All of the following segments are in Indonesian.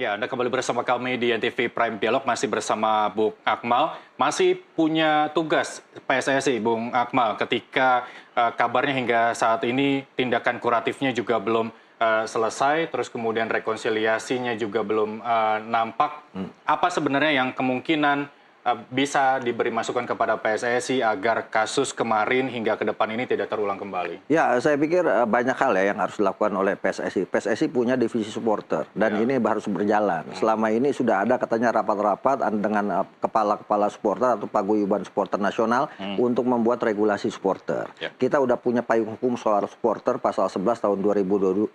Ya, Anda kembali bersama kami di NTV Prime Dialog, masih bersama Bung Akmal. Masih punya tugas PSSI, Bung Akmal, ketika kabarnya hingga saat ini tindakan kuratifnya juga belum selesai, terus kemudian rekonsiliasinya juga belum nampak. Apa sebenarnya yang kemungkinan bisa diberi masukan kepada PSSI agar kasus kemarin hingga ke depan ini tidak terulang kembali? Ya, saya pikir banyak hal ya yang harus dilakukan oleh PSSI. PSSI punya divisi supporter dan ini harus berjalan. Selama ini sudah ada katanya rapat-rapat dengan kepala-kepala supporter atau paguyuban supporter nasional untuk membuat regulasi supporter. Kita udah punya payung hukum soal supporter pasal 11 tahun 2022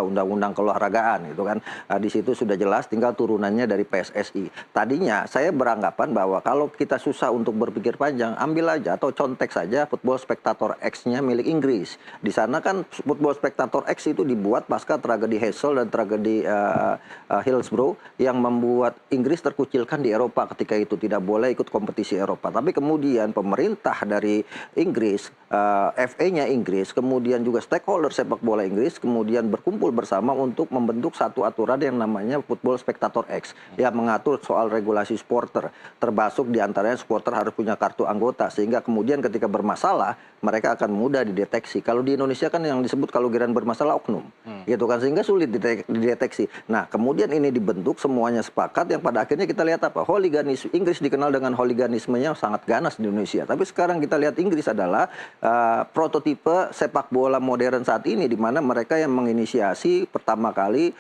Undang-Undang Keolahragaan itu kan. Di situ sudah jelas, tinggal turunannya dari PSSI. Tadinya saya beranggapan bahwa kalau kita susah untuk berpikir panjang, ambil aja atau contek saja Football Spectator X-nya milik Inggris. Di sana kan Football Spectator X itu dibuat pasca tragedi Heysel dan tragedi Hillsborough yang membuat Inggris terkucilkan di Eropa ketika itu, tidak boleh ikut kompetisi Eropa. Tapi kemudian pemerintah dari Inggris, FA-nya Inggris, kemudian juga stakeholder sepak bola Inggris, kemudian berkumpul bersama untuk membentuk satu aturan yang namanya Football Spectator X yang mengatur soal regulasi supporter. Termasuk diantaranya supporter harus punya kartu anggota, sehingga kemudian ketika bermasalah mereka akan mudah dideteksi. Kalau di Indonesia kan yang disebut kalau giliran bermasalah oknum, gitu kan, sehingga sulit dideteksi. Nah, kemudian ini dibentuk, semuanya sepakat, yang pada akhirnya kita lihat apa? Holiganisme. Inggris dikenal dengan holiganismenya sangat ganas di Indonesia. Tapi sekarang kita lihat Inggris adalah prototipe sepak bola modern saat ini, di mana mereka yang menginisiasi pertama kali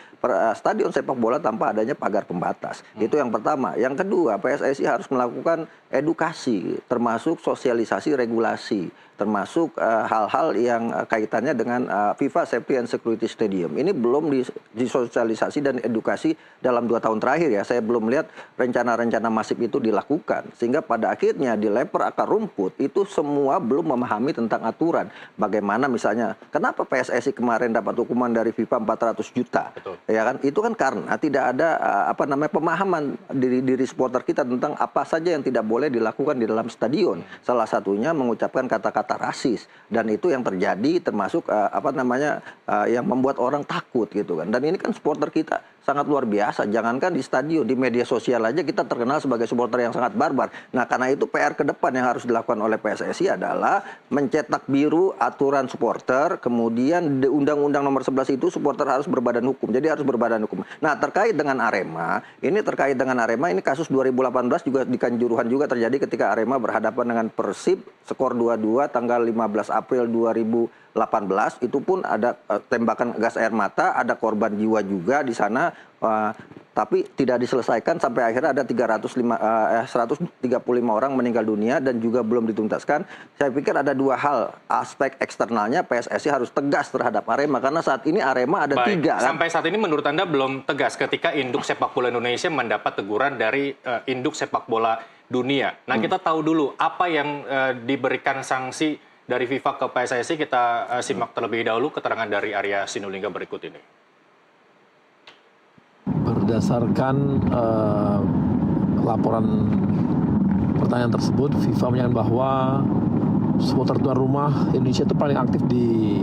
stadion sepak bola tanpa adanya pagar pembatas. Itu yang pertama. Yang kedua, PSSI harus melakukan edukasi, termasuk sosialisasi regulasi, termasuk hal-hal yang kaitannya dengan FIFA Safety and Security Stadium. Ini belum disosialisasi dan edukasi dalam 2 tahun terakhir ya. Saya belum melihat rencana-rencana masif itu dilakukan. Sehingga pada akhirnya dilempar akar rumput, itu semua belum memahami tentang aturan. Bagaimana misalnya, kenapa PSSI kemarin dapat hukuman dari FIFA 400 juta? Betul. Ya kan? Itu kan karena tidak ada pemahaman diri supporter kita tentang apa saja yang tidak boleh dilakukan di dalam stadion. Salah satunya mengucapkan kata-kata rasis, dan itu yang terjadi termasuk yang membuat orang takut gitu kan. Dan ini kan supporter kita sangat luar biasa, jangankan di stadion, di media sosial aja kita terkenal sebagai supporter yang sangat barbar. Nah, karena itu PR ke depan yang harus dilakukan oleh PSSI adalah mencetak biru aturan supporter, kemudian Undang-Undang Nomor 11 itu supporter harus berbadan hukum. Jadi harus berbadan hukum. Nah, terkait dengan Arema, ini kasus 2018 juga di Kanjuruhan juga terjadi ketika Arema berhadapan dengan Persib, skor 2-2 tanggal 15 April 2018, itu pun ada tembakan gas air mata, ada korban jiwa juga di sana, tapi tidak diselesaikan sampai akhirnya ada 135 orang meninggal dunia dan juga belum dituntaskan. Saya pikir ada dua hal, aspek eksternalnya PSSI harus tegas terhadap Arema, karena saat ini Arema ada 3. Kan? Sampai saat ini menurut Anda belum tegas ketika induk sepak bola Indonesia mendapat teguran dari induk sepak bola dunia. Nah, kita tahu dulu apa yang diberikan sanksi dari FIFA ke PSSI. Kita simak terlebih dahulu keterangan dari Arya Sinulinga berikut ini. Berdasarkan laporan pertanyaan tersebut, FIFA menyatakan bahwa supporter tuan rumah Indonesia itu paling aktif di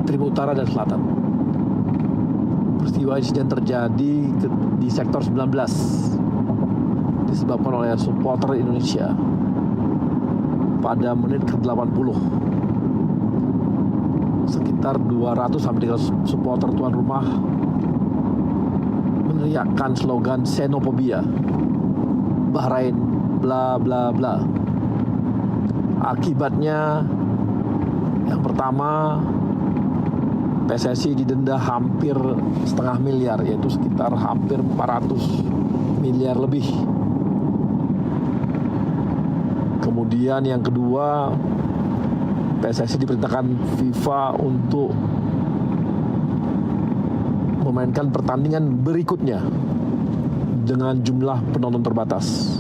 Tribun Utara dan Selatan. Peristiwa insiden terjadi di sektor 19, disebabkan oleh supporter Indonesia pada menit ke-80. Sekitar 200-300 supporter tuan rumah meneriakkan slogan xenophobia, Bahrain bla bla bla. Akibatnya yang pertama, PSSI didenda hampir setengah miliar, yaitu sekitar hampir 400 miliar lebih. Kemudian yang kedua, PSSI diperintahkan FIFA untuk memainkan pertandingan berikutnya dengan jumlah penonton terbatas,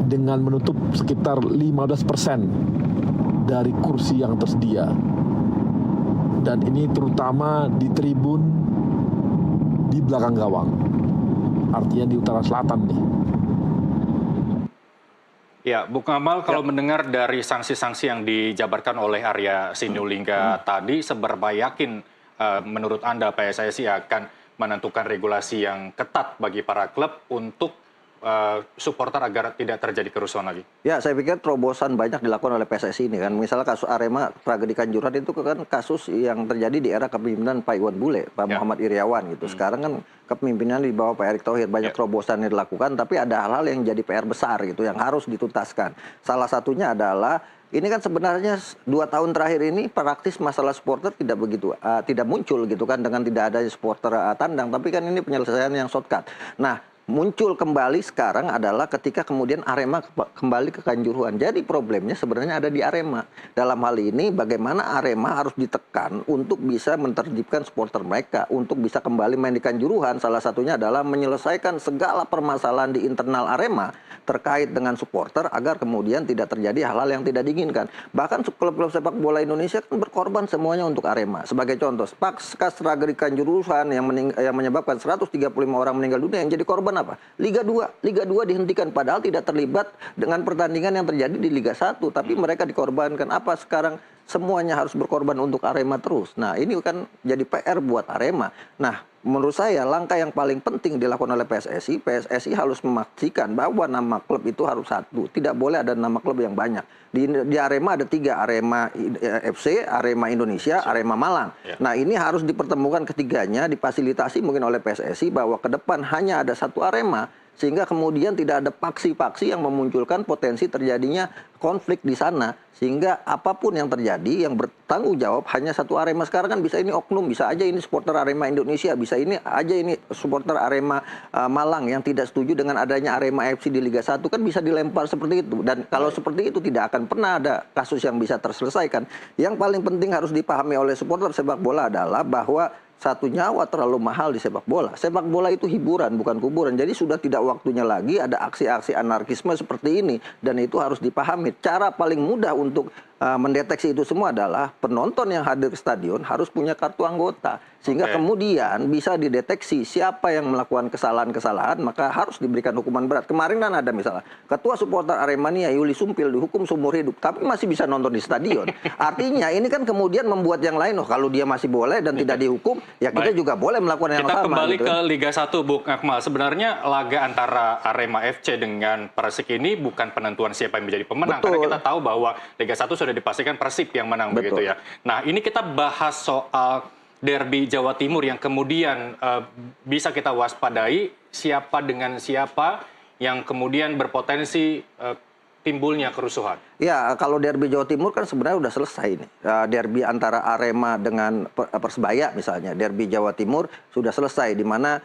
dengan menutup sekitar 15% dari kursi yang tersedia. Dan ini terutama di tribun di belakang gawang, artinya di utara selatan nih. Ya, Bung Akmal, kalau mendengar dari sanksi-sanksi yang dijabarkan oleh Arya Sinulinga tadi, seberapa yakin menurut Anda PSSI akan menentukan regulasi yang ketat bagi para klub untuk supporter agar tidak terjadi kerusuhan lagi? Ya, saya pikir terobosan banyak dilakukan oleh PSSI ini kan. Misalnya kasus Arema tragedi Kanjuruhan itu kan kasus yang terjadi di era kepemimpinan Pak Iwan Bule, Pak Muhammad Iriawan gitu. Sekarang kan kepemimpinan di bawah Pak Erick Thohir, banyak terobosan yang dilakukan, tapi ada hal-hal yang jadi PR besar gitu yang harus dituntaskan. Salah satunya adalah ini kan sebenarnya 2 tahun terakhir ini praktis masalah supporter tidak begitu tidak muncul gitu kan dengan tidak ada supporter tandang, tapi kan ini penyelesaian yang shortcut. Nah, muncul kembali sekarang adalah ketika kemudian Arema kembali ke Kanjuruhan. Jadi problemnya sebenarnya ada di Arema. Dalam hal ini bagaimana Arema harus ditekan untuk bisa menertibkan supporter mereka, untuk bisa kembali main di Kanjuruhan. Salah satunya adalah menyelesaikan segala permasalahan di internal Arema terkait dengan supporter agar kemudian tidak terjadi hal-hal yang tidak diinginkan. Bahkan klub-klub sepak bola Indonesia kan berkorban semuanya untuk Arema. Sebagai contoh, pasca tragedi Kanjuruhan yang menyebabkan 135 orang meninggal dunia, yang jadi korban apa? Liga 2. Liga 2 dihentikan padahal tidak terlibat dengan pertandingan yang terjadi di Liga 1, tapi mereka dikorbankan. Apa sekarang semuanya harus berkorban untuk Arema terus? Nah, ini kan jadi PR buat Arema. Nah, menurut saya langkah yang paling penting dilakukan oleh PSSI harus memastikan bahwa nama klub itu harus satu. Tidak boleh ada nama klub yang banyak. Di Arema ada 3, Arema FC, Arema Indonesia, Arema Malang. Nah, ini harus dipertemukan ketiganya, difasilitasi mungkin oleh PSSI bahwa ke depan hanya ada satu Arema, sehingga kemudian tidak ada paksi-paksi yang memunculkan potensi terjadinya konflik di sana, sehingga apapun yang terjadi yang bertanggung jawab hanya satu Arema. Sekarang kan bisa ini oknum, bisa aja ini supporter Arema Indonesia, bisa ini aja ini supporter Arema Malang yang tidak setuju dengan adanya Arema FC di Liga 1, kan bisa dilempar seperti itu. Dan kalau seperti itu tidak akan pernah ada kasus yang bisa terselesaikan. Yang paling penting harus dipahami oleh supporter sepak bola adalah bahwa satu nyawa terlalu mahal di sepak bola. Sepak bola itu hiburan, bukan kuburan. Jadi sudah tidak waktunya lagi ada aksi-aksi anarkisme seperti ini. Dan itu harus dipahami. Cara paling mudah untuk mendeteksi itu semua adalah penonton yang hadir ke stadion harus punya kartu anggota. Sehingga kemudian bisa dideteksi siapa yang melakukan kesalahan-kesalahan, maka harus diberikan hukuman berat. Kemarin kan ada misalnya, ketua supporter Aremania Yuli Sumpil dihukum seumur hidup, tapi masih bisa nonton di stadion. Artinya ini kan kemudian membuat yang lain, oh kalau dia masih boleh dan tidak dihukum, ya kita juga boleh melakukan yang sama. Kita kembali gitu. ke Liga 1, Bung Akmal. Sebenarnya laga antara Arema FC dengan Persik ini bukan penentuan siapa yang menjadi pemenang. Betul. Karena kita tahu bahwa Liga 1 sudah dipastikan Persib yang menang. Betul. Begitu ya. Nah, ini kita bahas soal derby Jawa Timur yang kemudian bisa kita waspadai siapa dengan siapa yang kemudian berpotensi timbulnya kerusuhan. Ya, kalau derby Jawa Timur kan sebenarnya udah selesai nih. Derby antara Arema dengan Persebaya misalnya. Derby Jawa Timur sudah selesai, di mana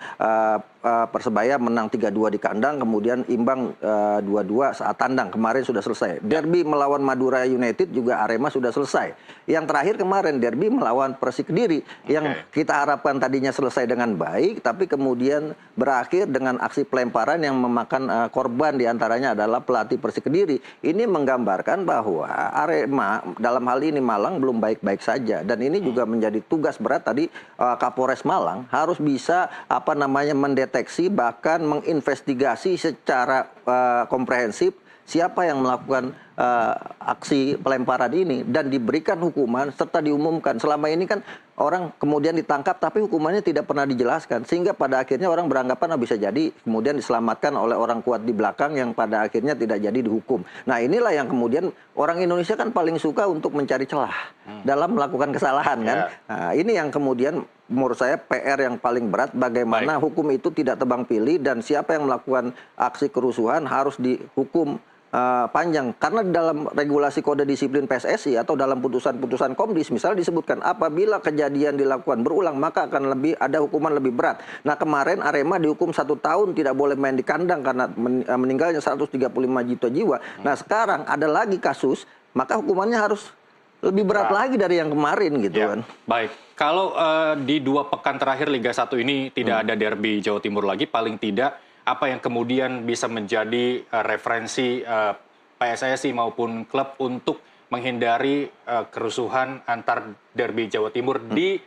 Persebaya menang 3-2 di kandang, kemudian imbang 2-2 saat tandang. Kemarin sudah selesai. Derby melawan Madura United juga Arema sudah selesai. Yang terakhir kemarin derby melawan Persik Kediri. Yang kita harapkan tadinya selesai dengan baik, tapi kemudian berakhir dengan aksi pelemparan yang memakan korban, diantaranya adalah pelatih Persik Kediri. Ini menggambarkan bahwa Arema dalam hal ini Malang belum baik-baik saja, dan ini juga menjadi tugas berat tadi Kapolres Malang harus bisa mendeteksi bahkan menginvestigasi secara komprehensif siapa yang melakukan aksi pelemparan ini dan diberikan hukuman serta diumumkan. Selama ini kan orang kemudian ditangkap tapi hukumannya tidak pernah dijelaskan, sehingga pada akhirnya orang beranggapan bisa jadi kemudian diselamatkan oleh orang kuat di belakang yang pada akhirnya tidak jadi dihukum. Nah, inilah yang kemudian orang Indonesia kan paling suka untuk mencari celah dalam melakukan kesalahan kan. Nah, ini yang kemudian menurut saya PR yang paling berat, bagaimana hukum itu tidak tebang pilih dan siapa yang melakukan aksi kerusuhan harus dihukum panjang. Karena dalam regulasi kode disiplin PSSI atau dalam putusan-putusan Komdis misalnya disebutkan apabila kejadian dilakukan berulang maka akan ada hukuman lebih berat. Nah, kemarin Arema dihukum 1 tahun tidak boleh main di kandang karena meninggalnya 135 juta jiwa. Nah, sekarang ada lagi kasus, maka hukumannya harus lebih berat lagi dari yang kemarin gitu kan. Baik, kalau di 2 pekan terakhir Liga 1 ini tidak ada derby Jawa Timur lagi, paling tidak apa yang kemudian bisa menjadi referensi PSSI maupun klub untuk menghindari kerusuhan antar derby Jawa Timur di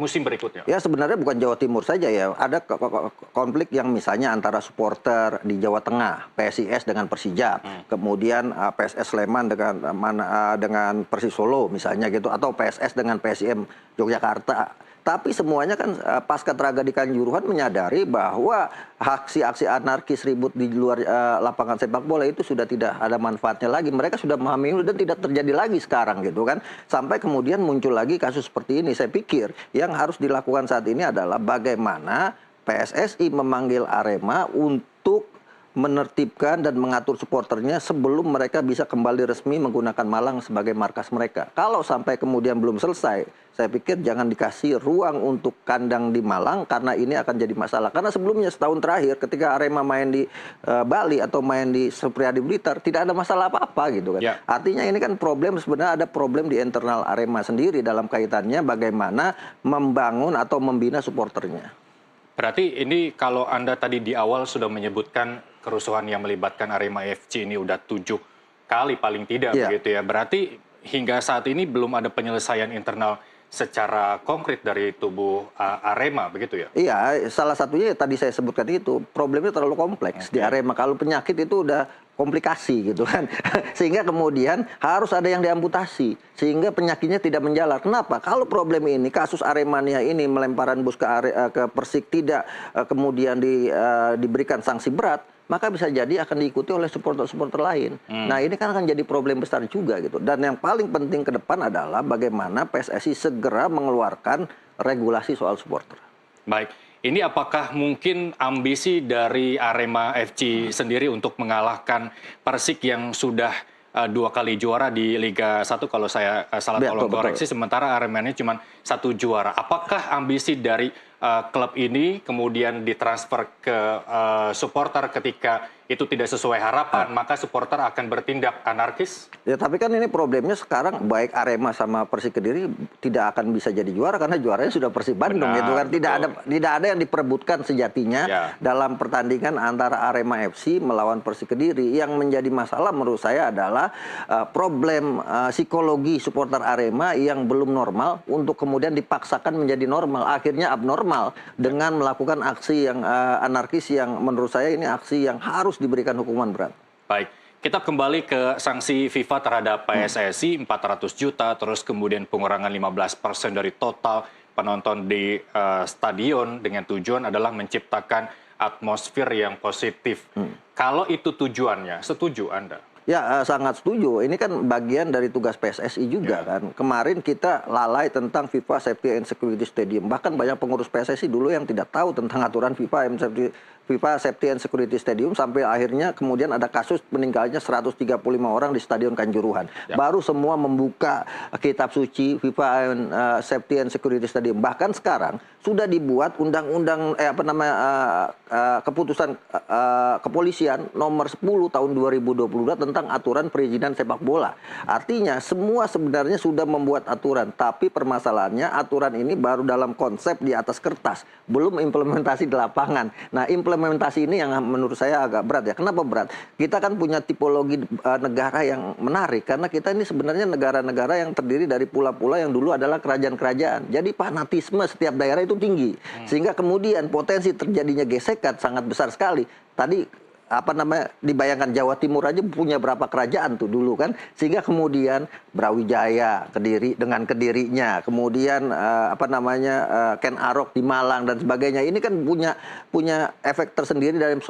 musim berikutnya? Ya, sebenarnya bukan Jawa Timur saja ya. Ada konflik yang misalnya antara supporter di Jawa Tengah, PSIS dengan Persija, kemudian PSS Sleman dengan Persis Solo misalnya gitu, atau PSS dengan PSIM Yogyakarta. Tapi semuanya kan pasca tragedi Kanjuruhan menyadari bahwa aksi-aksi anarkis ribut di luar lapangan sepak bola itu sudah tidak ada manfaatnya lagi. Mereka sudah memahami dan tidak terjadi lagi sekarang gitu kan. Sampai kemudian muncul lagi kasus seperti ini. Saya pikir yang harus dilakukan saat ini adalah bagaimana PSSI memanggil Arema untuk menertibkan dan mengatur supporternya sebelum mereka bisa kembali resmi menggunakan Malang sebagai markas mereka. Kalau sampai kemudian belum selesai, saya pikir jangan dikasih ruang untuk kandang di Malang karena ini akan jadi masalah. Karena sebelumnya setahun terakhir ketika Arema main di Bali atau main di Supriyadi Blitar tidak ada masalah apa-apa gitu kan. Ya. Artinya ini kan problem, sebenarnya ada problem di internal Arema sendiri dalam kaitannya bagaimana membangun atau membina supporternya. Berarti ini kalau Anda tadi di awal sudah menyebutkan kerusuhan yang melibatkan Arema FC ini udah 7 kali paling tidak begitu ya. Berarti hingga saat ini belum ada penyelesaian internal secara konkret dari tubuh Arema begitu ya? Iya, salah satunya tadi saya sebutkan itu problemnya terlalu kompleks di Arema. Kalau penyakit itu udah komplikasi gitu kan, sehingga kemudian harus ada yang diamputasi sehingga penyakitnya tidak menjalar. Kenapa? Kalau problem ini kasus Aremania ini melemparan bus ke Persik tidak kemudian diberikan sanksi berat, maka bisa jadi akan diikuti oleh supporter-supporter lain. Nah ini kan akan jadi problem besar juga gitu. Dan yang paling penting ke depan adalah bagaimana PSSI segera mengeluarkan regulasi soal supporter. Baik, ini apakah mungkin ambisi dari Arema FC sendiri untuk mengalahkan Persik yang sudah 2 kali juara di Liga 1 kalau saya salah tolong koreksi, sementara Arema ini cuma 1 juara. Apakah ambisi dari klub ini kemudian ditransfer ke supporter ketika itu tidak sesuai harapan, maka supporter akan bertindak anarkis? Ya tapi kan ini problemnya sekarang baik Arema sama Persik Kediri tidak akan bisa jadi juara karena juaranya sudah Persib Bandung gitu kan. Tidak ada yang diperebutkan sejatinya dalam pertandingan antara Arema FC melawan Persik Kediri. Yang menjadi masalah menurut saya adalah problem psikologi supporter Arema yang belum normal untuk kemudian dipaksakan menjadi normal, akhirnya abnormal dengan melakukan aksi yang anarkis yang menurut saya ini aksi yang harus diberikan hukuman berat. Baik, kita kembali ke sanksi FIFA terhadap PSSI 400 juta, terus kemudian pengurangan 15% dari total penonton di stadion dengan tujuan adalah menciptakan atmosfer yang positif. Kalau itu tujuannya, setuju Anda? Ya, sangat setuju. Ini kan bagian dari tugas PSSI juga kan. Kemarin kita lalai tentang FIFA Safety and Security Stadium. Bahkan banyak pengurus PSSI dulu yang tidak tahu tentang aturan FIFA Safety and Security Stadium sampai akhirnya kemudian ada kasus meninggalnya 135 orang di Stadion Kanjuruhan. Baru semua membuka kitab suci FIFA Safety and Security Stadium. Bahkan sekarang sudah dibuat undang-undang keputusan kepolisian nomor 10 tahun 2022 tentang aturan perizinan sepak bola. Artinya semua sebenarnya sudah membuat aturan, tapi permasalahannya aturan ini baru dalam konsep di atas kertas, belum implementasi di lapangan. Nah, implementasi ini yang menurut saya agak berat ya. Kenapa berat? Kita kan punya tipologi negara yang menarik karena kita ini sebenarnya negara-negara yang terdiri dari pula-pula yang dulu adalah kerajaan-kerajaan. Jadi fanatisme setiap daerah itu tinggi. Sehingga kemudian potensi terjadinya gesekan sangat besar sekali. Tadi dibayangkan Jawa Timur aja punya berapa kerajaan tuh dulu kan, sehingga kemudian Brawijaya Kediri dengan Kedirinya, kemudian Ken Arok di Malang dan sebagainya, ini kan punya efek tersendiri dalam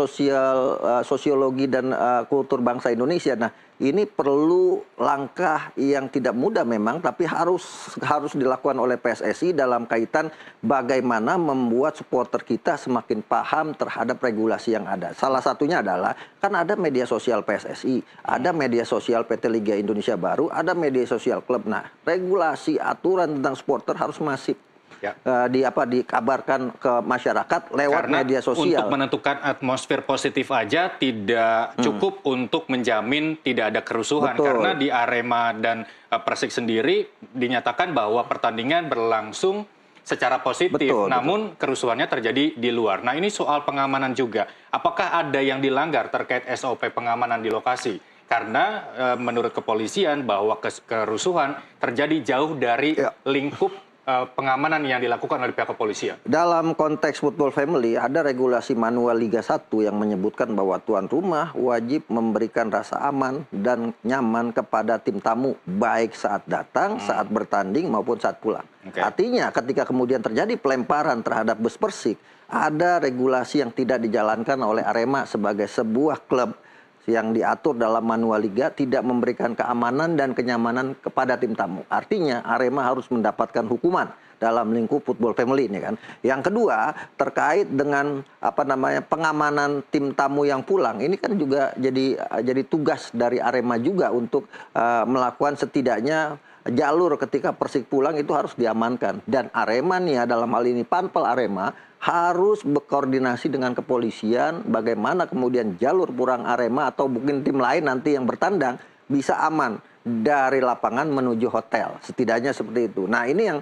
sosiologi dan kultur bangsa Indonesia. Nah ini perlu langkah yang tidak mudah memang, tapi harus dilakukan oleh PSSI dalam kaitan bagaimana membuat supporter kita semakin paham terhadap regulasi yang ada. Salah satunya adalah, kan ada media sosial PSSI, ada media sosial PT Liga Indonesia Baru, ada media sosial klub. Nah, regulasi aturan tentang supporter harus masif. Dikabarkan ke masyarakat lewat media sosial. Untuk menentukan atmosfer positif aja tidak cukup untuk menjamin tidak ada kerusuhan. Karena di Arema dan Persik sendiri dinyatakan bahwa pertandingan berlangsung secara positif, namun kerusuhannya terjadi di luar. Nah ini soal pengamanan juga. Apakah ada yang dilanggar terkait SOP pengamanan di lokasi? Karena menurut kepolisian bahwa kerusuhan terjadi jauh dari lingkup pengamanan yang dilakukan oleh pihak kepolisian? Dalam konteks Football Family, ada regulasi manual Liga 1 yang menyebutkan bahwa tuan rumah wajib memberikan rasa aman dan nyaman kepada tim tamu, baik saat datang, saat bertanding, maupun saat pulang. Okay. Artinya, ketika kemudian terjadi pelemparan terhadap bus Persik, ada regulasi yang tidak dijalankan oleh Arema sebagai sebuah klub yang diatur dalam manual liga tidak memberikan keamanan dan kenyamanan kepada tim tamu. Artinya Arema harus mendapatkan hukuman dalam lingkup Football Family ini kan. Yang kedua, terkait dengan pengamanan tim tamu yang pulang, ini kan juga jadi tugas dari Arema juga untuk melakukan setidaknya jalur ketika Persik pulang itu harus diamankan. Dan Arema nih dalam hal ini Panpel Arema harus berkoordinasi dengan kepolisian bagaimana kemudian jalur pulang Arema atau mungkin tim lain nanti yang bertandang bisa aman dari lapangan menuju hotel. Setidaknya seperti itu. Nah, ini yang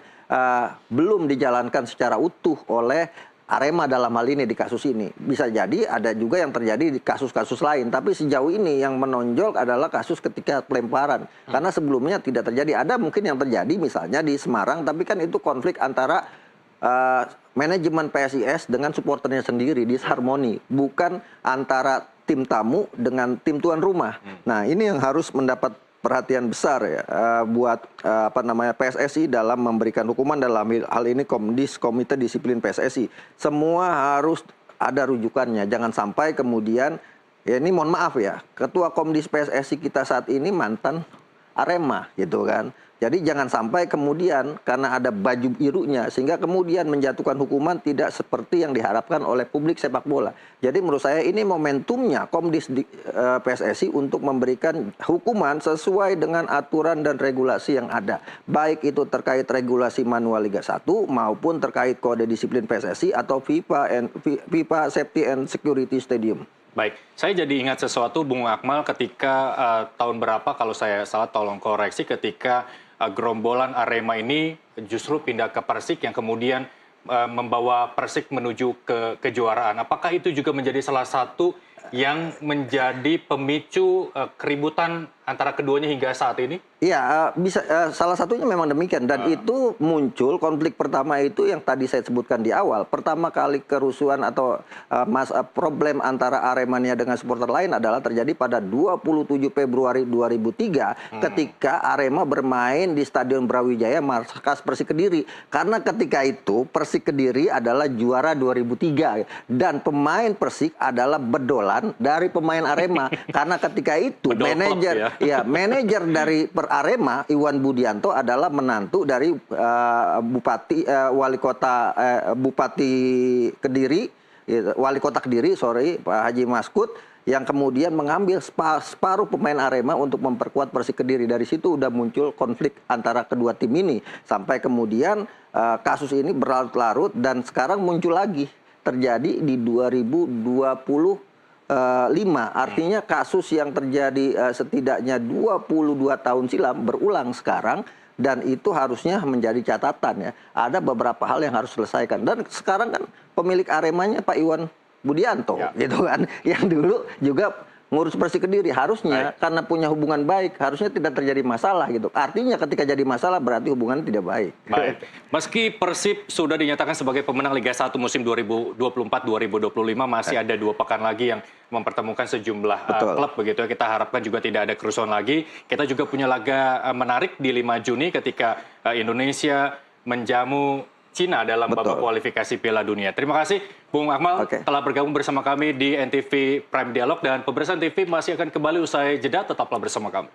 belum dijalankan secara utuh oleh Arema dalam hal ini di kasus ini. Bisa jadi ada juga yang terjadi di kasus-kasus lain. Tapi sejauh ini yang menonjol adalah kasus ketika pelemparan. Karena sebelumnya tidak terjadi. Ada mungkin yang terjadi misalnya di Semarang, tapi kan itu konflik antara manajemen PSIS dengan supporternya sendiri, disharmoni, bukan antara tim tamu dengan tim tuan rumah. Nah, ini yang harus mendapat perhatian besar ya buat PSSI dalam memberikan hukuman dalam hal ini Komite Disiplin PSSI. Semua harus ada rujukannya, jangan sampai kemudian ya ini mohon maaf ya, Ketua Komdis PSSI kita saat ini mantan Arema gitu kan. Jadi jangan sampai kemudian karena ada baju birunya sehingga kemudian menjatuhkan hukuman tidak seperti yang diharapkan oleh publik sepak bola. Jadi menurut saya ini momentumnya Komdis PSSI untuk memberikan hukuman sesuai dengan aturan dan regulasi yang ada. Baik itu terkait regulasi manual Liga 1 maupun terkait kode disiplin PSSI atau FIFA Safety and Security Stadium. Baik, saya jadi ingat sesuatu Bung Akmal ketika tahun berapa kalau saya salah tolong koreksi ketika gerombolan Arema ini justru pindah ke Persik yang kemudian membawa Persik menuju ke kejuaraan. Apakah itu juga menjadi salah satu yang menjadi pemicu keributan antara keduanya hingga saat ini? Iya, bisa salah satunya memang demikian dan itu muncul konflik pertama itu yang tadi saya sebutkan di awal. Pertama kali kerusuhan atau problem antara Aremania dengan supporter lain adalah terjadi pada 27 Februari 2003 ketika Arema bermain di Stadion Brawijaya markas Persik Kediri. Karena ketika itu Persik Kediri adalah juara 2003 dan pemain Persik adalah bedolan dari pemain Arema. Karena ketika itu manajer dari Arema, Iwan Budianto adalah menantu dari Bupati Kediri, Wali Kota Kediri, Pak Haji Maskut, yang kemudian mengambil separuh pemain Arema untuk memperkuat Persik Kediri. Dari situ udah muncul konflik antara kedua tim ini. Sampai kemudian kasus ini berlarut-larut dan sekarang muncul lagi. Terjadi di 2025. Artinya kasus yang terjadi setidaknya 22 tahun silam berulang sekarang. Dan itu harusnya menjadi catatan ya. Ada beberapa hal yang harus diselesaikan. Dan sekarang kan pemilik Aremanya Pak Iwan Budianto gitu kan, yang dulu juga ngurus Persik Kediri. Harusnya karena punya hubungan baik harusnya tidak terjadi masalah gitu. Artinya ketika jadi masalah berarti hubungan tidak baik. Baik. Meski Persib sudah dinyatakan sebagai pemenang Liga 1 musim 2024-2025, masih ada 2 pekan lagi yang mempertemukan sejumlah klub begitu ya. Kita harapkan juga tidak ada kerusuhan lagi. Kita juga punya laga menarik di 5 Juni ketika Indonesia menjamu Cina dalam babak kualifikasi Piala Dunia. Terima kasih Bung Akmal telah bergabung bersama kami di NTV Prime Dialog, dan pemirsa TV masih akan kembali usai jeda, tetaplah bersama kami.